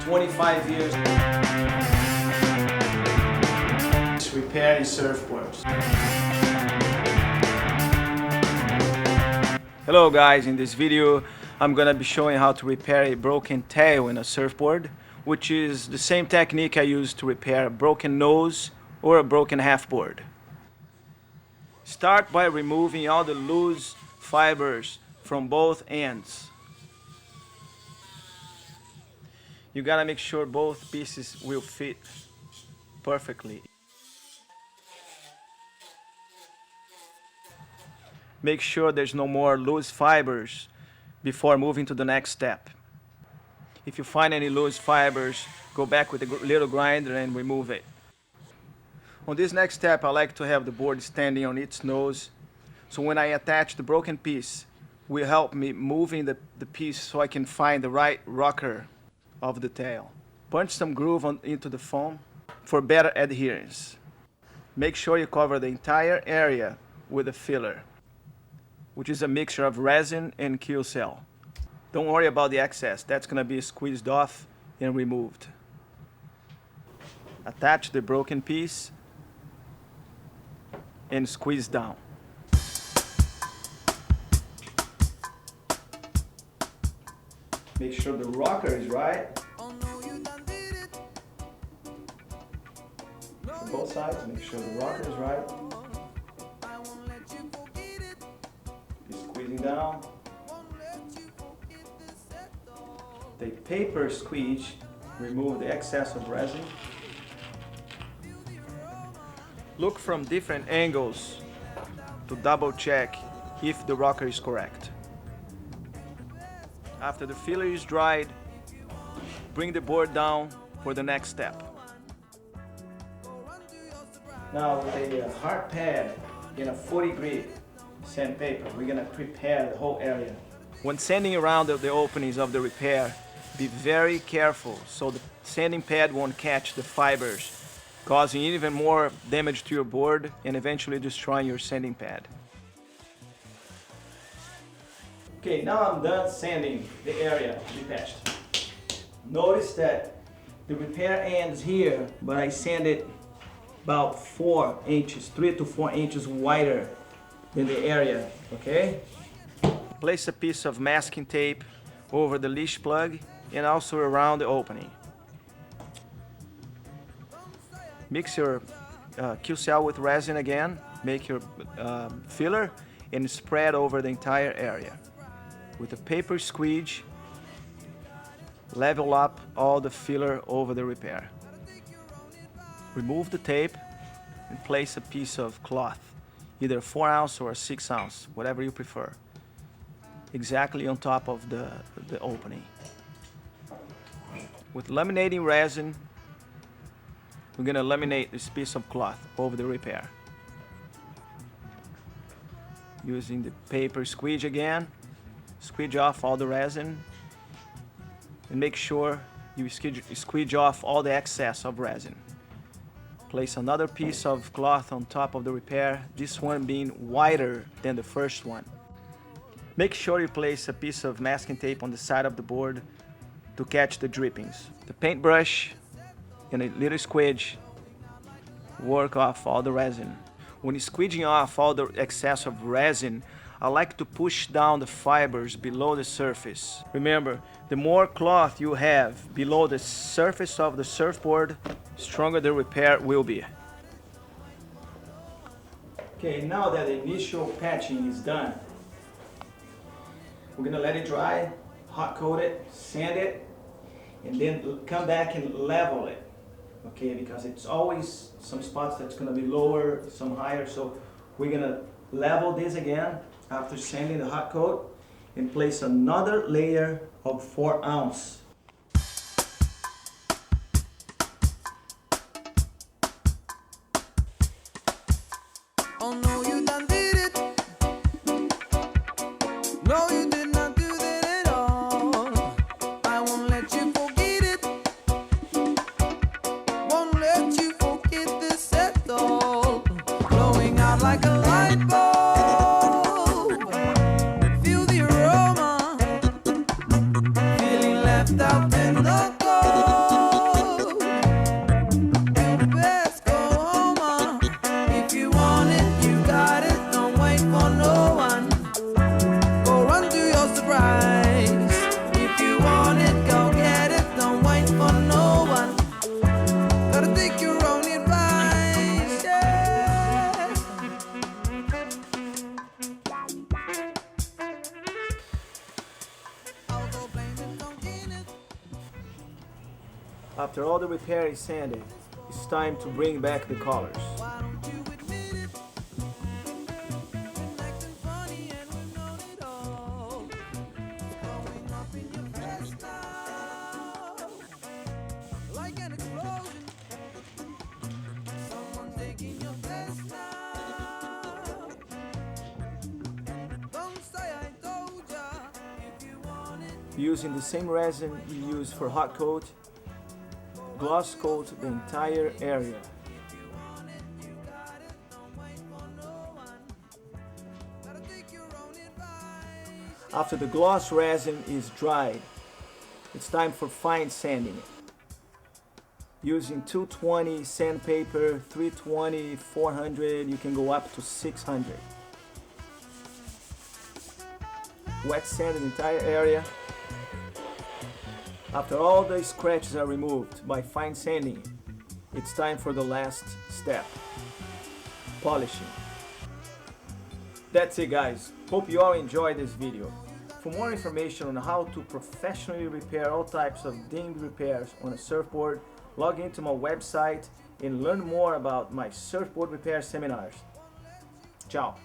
25 years repairing surfboards. Hello guys, in this video I'm gonna be showing how to repair a broken tail in a surfboard, which is the same technique I use to repair a broken nose or a broken halfboard. Start by removing all the loose fibers from both ends. You gotta make sure both pieces will fit perfectly. Make sure there's no more loose fibers before moving to the next step. If you find any loose fibers, go back with a little grinder and remove it. On this next step, I like to have the board standing on its nose, so when I attach the broken piece, will help me moving the piece so I can find the right rocker of the tail. Punch some groove into the foam for better adherence. Make sure you cover the entire area with a filler, which is a mixture of resin and Q-cell. Don't worry about the excess, that's going to be squeezed off and removed. Attach the broken piece and squeeze down. Make sure the rocker is right. On both sides, make sure the rocker is right. Be squeezing down. The paper squeeze, remove the excess of resin. Look from different angles to double check if the rocker is correct. After the filler is dried, bring the board down for the next step. Now with a hard pad and a 40 grit sandpaper, we're going to prepare the whole area. When sanding around the openings of the repair, be very careful so the sanding pad won't catch the fibers, causing even more damage to your board and eventually destroying your sanding pad. Okay, now I'm done sanding the area we patched. Notice that the repair ends here, but I sanded about 4 inches, 3 to 4 inches wider than the area, okay? Place a piece of masking tape over the leash plug and also around the opening. Mix your Q-cell with resin again, make your filler and spread over the entire area. With a paper squeege, level up all the filler over the repair. Remove the tape and place a piece of cloth, either a 4 ounce or a 6 ounce, whatever you prefer, exactly on top of the opening. With laminating resin, we're going to laminate this piece of cloth over the repair. Using the paper squeege again, squeege off all the resin and make sure you squeege off all the excess of resin. Place another piece of cloth on top of the repair, this one being wider than the first one. Make sure you place a piece of masking tape on the side of the board to catch the drippings. The paintbrush and a little squeege work off all the resin. When you're squeeging off all the excess of resin, I like to push down the fibers below the surface. Remember, the more cloth you have below the surface of the surfboard, stronger the repair will be. Okay, now that the initial patching is done, we're gonna let it dry, hot coat it, sand it, and then come back and level it. Okay, because it's always some spots that's gonna be lower, some higher, so we're gonna level this again after sanding the hot coat and place another layer of 4 ounce. Oh no, you done did it. No, you did not do that at all. I won't let you forget it. Won't let you forget this at all. Blowing out like a light bulb. Feel the aroma. Feeling left out in the cold. After all the repair is sanded, it's time to bring back the colors. Why don't you admit it? Been acting funny and we've known it all. It's blowing up in your face now, like an explosion. Someone's taking your place now. Don't say I told ya if you want it. Using the same resin we use for hot coat, gloss coat the entire area. If you want it, you got it. Don't wait for no one. Gotta take your own advice. After the gloss resin is dried, it's time for fine sanding it. Using 220 sandpaper, 320, 400, you can go up to 600. Wet sand the entire area. After all the scratches are removed by fine sanding, it's time for the last step, polishing. That's it guys, hope you all enjoyed this video. For more information on how to professionally repair all types of dinged repairs on a surfboard, log into my website and learn more about my surfboard repair seminars. Ciao!